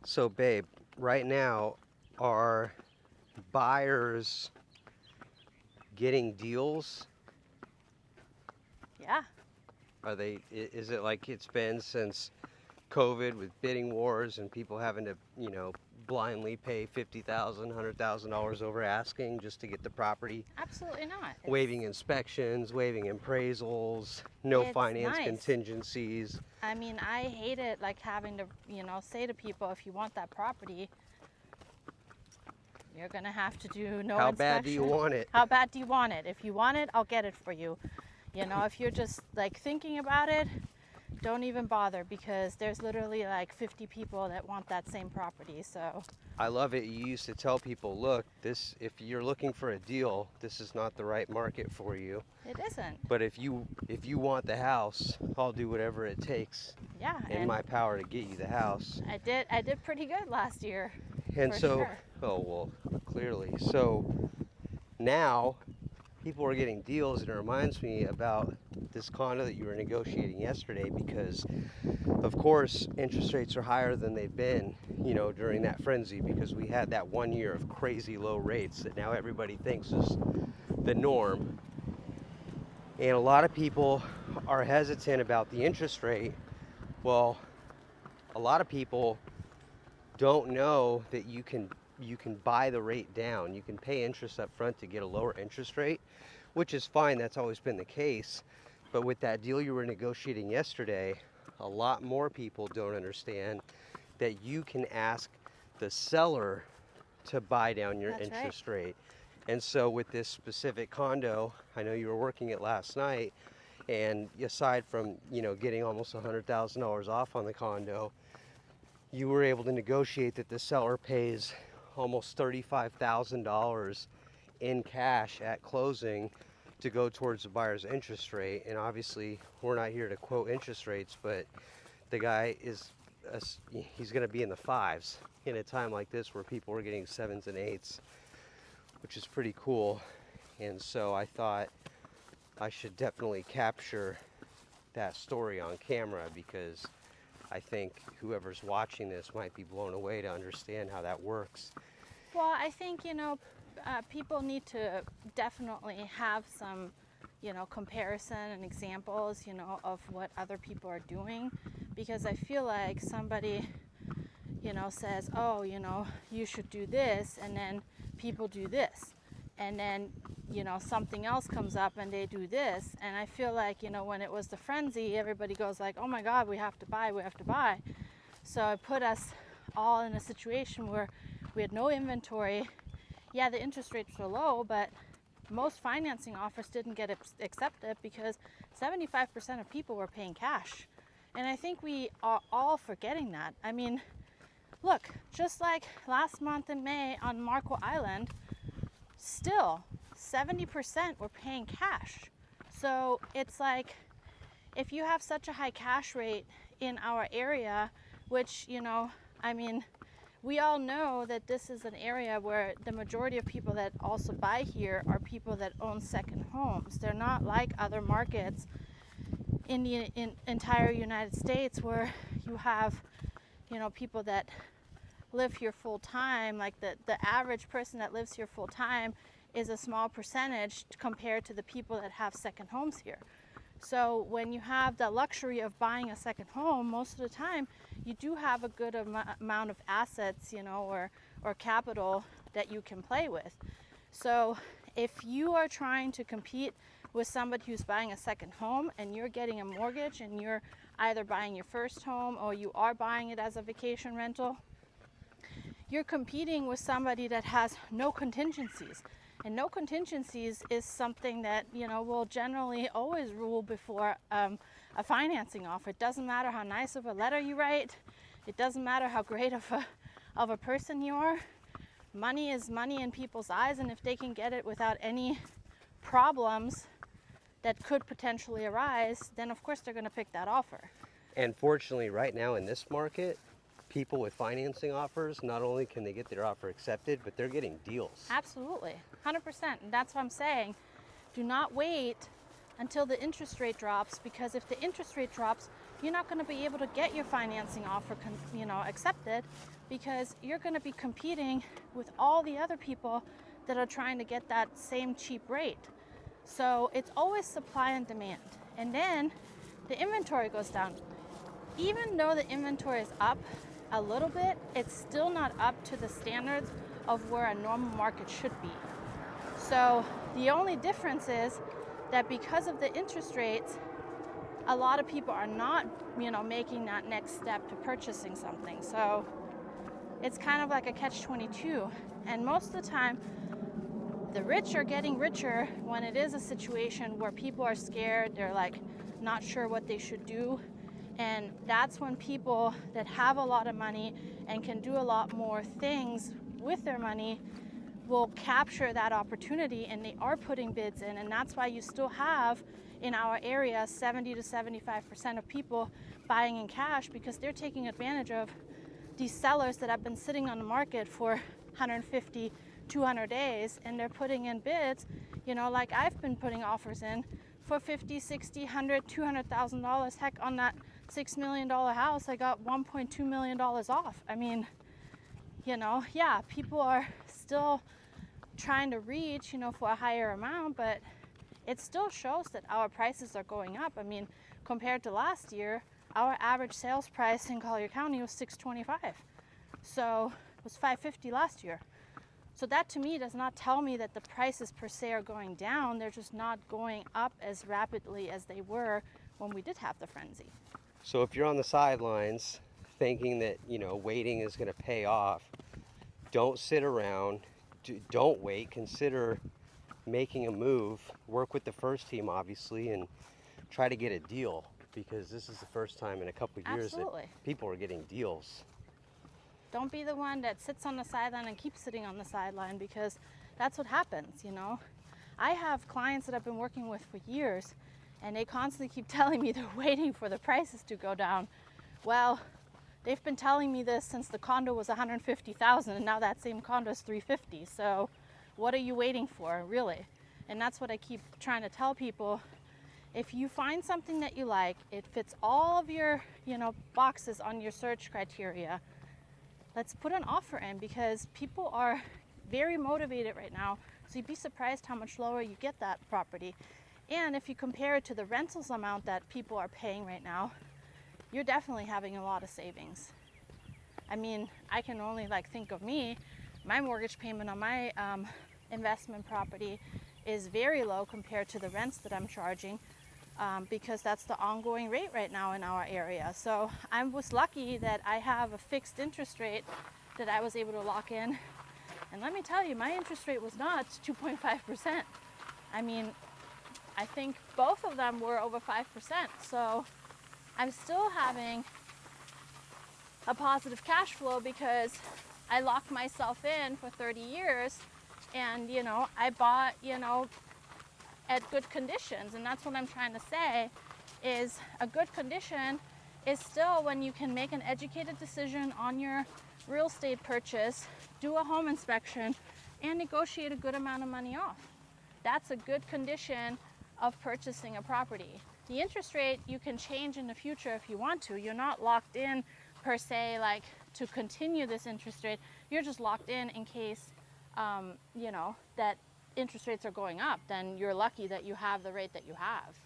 So, babe, right now, are buyers getting deals? Yeah. Are they, is it like it's been since COVID with bidding wars and people having to, blindly pay $50,000, $100,000 over asking just to get the property? Absolutely not. Waiving inspections, waiving appraisals, no It's finance nice. contingencies. I mean, I hate it like having to, say to people, if you want that property, you're going to have to do no How inspection. bad do you want it? How bad do you want it? If you want it, I'll get it for you. If you're just like thinking about it, don't even bother, because there's literally like 50 people that want that same property. So I love it. You used to tell people, look, if you're looking for a deal, this is not the right market for you. it isn't. But if you want the house, I'll do whatever it takes Yeah. in And my power to get you the house. I did pretty good last year. And for so, sure. oh well, clearly. So now people are getting deals, and it reminds me about this condo that you were negotiating yesterday, because of course interest rates are higher than they've been, during that frenzy, because we had that 1 year of crazy low rates that now everybody thinks is the norm. And a lot of people are hesitant about the interest rate. Well, a lot of people don't know that you can buy the rate down. You can pay interest up front to get a lower interest rate, which is fine. That's always been the case. But with that deal you were negotiating yesterday, a lot more people don't understand that you can ask the seller to buy down your That's interest rate. And so with this specific condo, I know you were working it last night, and aside from, getting almost $100,000 off on the condo, you were able to negotiate that the seller pays almost $35,000 in cash at closing to go towards the buyer's interest rate. And obviously, we're not here to quote interest rates, but the guy he's going to be in the fives in a time like this where people are getting sevens and eights, which is pretty cool. And so I thought I should definitely capture that story on camera, because I think whoever's watching this might be blown away to understand how that works. Well, I think, people need to definitely have some, comparison and examples, of what other people are doing, because I feel like somebody, says, oh, you should do this, and then people do this, and then, something else comes up and they do this, and I feel like, when it was the frenzy, everybody goes like, oh my God, we have to buy. So it put us all in a situation where we had no inventory. Yeah, the interest rates were low, but most financing offers didn't get accepted because 75% of people were paying cash. And I think we are all forgetting that. I mean, look, just like last month in May on Marco Island, still 70% were paying cash. So it's like, if you have such a high cash rate in our area, which, we all know that this is an area where the majority of people that also buy here are people that own second homes. They're not like other markets in the entire United States where you have, people that live here full time. Like the average person that lives here full time is a small percentage compared to the people that have second homes here. So when you have the luxury of buying a second home, most of the time you do have a good amount of assets, or capital that you can play with. So if you are trying to compete with somebody who's buying a second home and you're getting a mortgage and you're either buying your first home or you are buying it as a vacation rental, you're competing with somebody that has no contingencies. And no contingencies is something that, will generally always rule before a financing offer. It doesn't matter how nice of a letter you write. It doesn't matter how great of a person you are. Money is money in people's eyes, and if they can get it without any problems that could potentially arise, then of course they're going to pick that offer. And fortunately, right now in this market, people with financing offers, not only can they get their offer accepted, but they're getting deals. Absolutely, 100%. And that's what I'm saying. Do not wait until the interest rate drops, because if the interest rate drops, you're not going to be able to get your financing offer accepted, because you're going to be competing with all the other people that are trying to get that same cheap rate. So it's always supply and demand. And then the inventory goes down. Even though the inventory is up a little bit, it's still not up to the standards of where a normal market should be. So the only difference is that because of the interest rates, a lot of people are not, making that next step to purchasing something. So it's kind of like a catch-22. And most of the time, the rich are getting richer when it is a situation where people are scared, they're like not sure what they should do. And that's when people that have a lot of money and can do a lot more things with their money will capture that opportunity, and they are putting bids in. And that's why you still have in our area 70 to 75% of people buying in cash, because they're taking advantage of these sellers that have been sitting on the market for 150, 200 days, and they're putting in bids, like I've been putting offers in for 50, 60, 100, $200,000. Heck, on that $6 million house, I got $1.2 million off. I mean, yeah, people are still trying to reach, for a higher amount, but it still shows that our prices are going up. I mean, compared to last year, our average sales price in Collier County was $625. So it was $550 last year. So that to me does not tell me that the prices per se are going down. They're just not going up as rapidly as they were when we did have the frenzy. So if you're on the sidelines thinking that, waiting is going to pay off, don't sit around, don't wait, consider making a move, work with the Fuerst Team obviously, and try to get a deal, because this is the first time in a couple of years Absolutely. that people are getting deals. Don't be the one that sits on the sideline and keeps sitting on the sideline, because that's what happens, I have clients that I've been working with for years, and they constantly keep telling me they're waiting for the prices to go down. Well, they've been telling me this since the condo was $150,000, and now that same condo is $350. So what are you waiting for, really? And that's what I keep trying to tell people. If you find something that you like, it fits all of your, boxes on your search criteria, let's put an offer in, because people are very motivated right now. So you'd be surprised how much lower you get that property. And if you compare it to the rentals amount that people are paying right now, you're definitely having a lot of savings. I mean, I can only think of me. My mortgage payment on my investment property is very low compared to the rents that I'm charging, because that's the ongoing rate right now in our area. So I was lucky that I have a fixed interest rate that I was able to lock in. And let me tell you, my interest rate was not 2.5%. I mean, I think both of them were over 5%. So I'm still having a positive cash flow, because I locked myself in for 30 years, and I bought at good conditions. And that's what I'm trying to say, is a good condition is still when you can make an educated decision on your real estate purchase, do a home inspection, and negotiate a good amount of money off. That's a good condition of purchasing a property. The interest rate you can change in the future if you want to. You're not locked in per se to continue this interest rate. You're just locked in case that interest rates are going up. Then you're lucky that you have the rate that you have.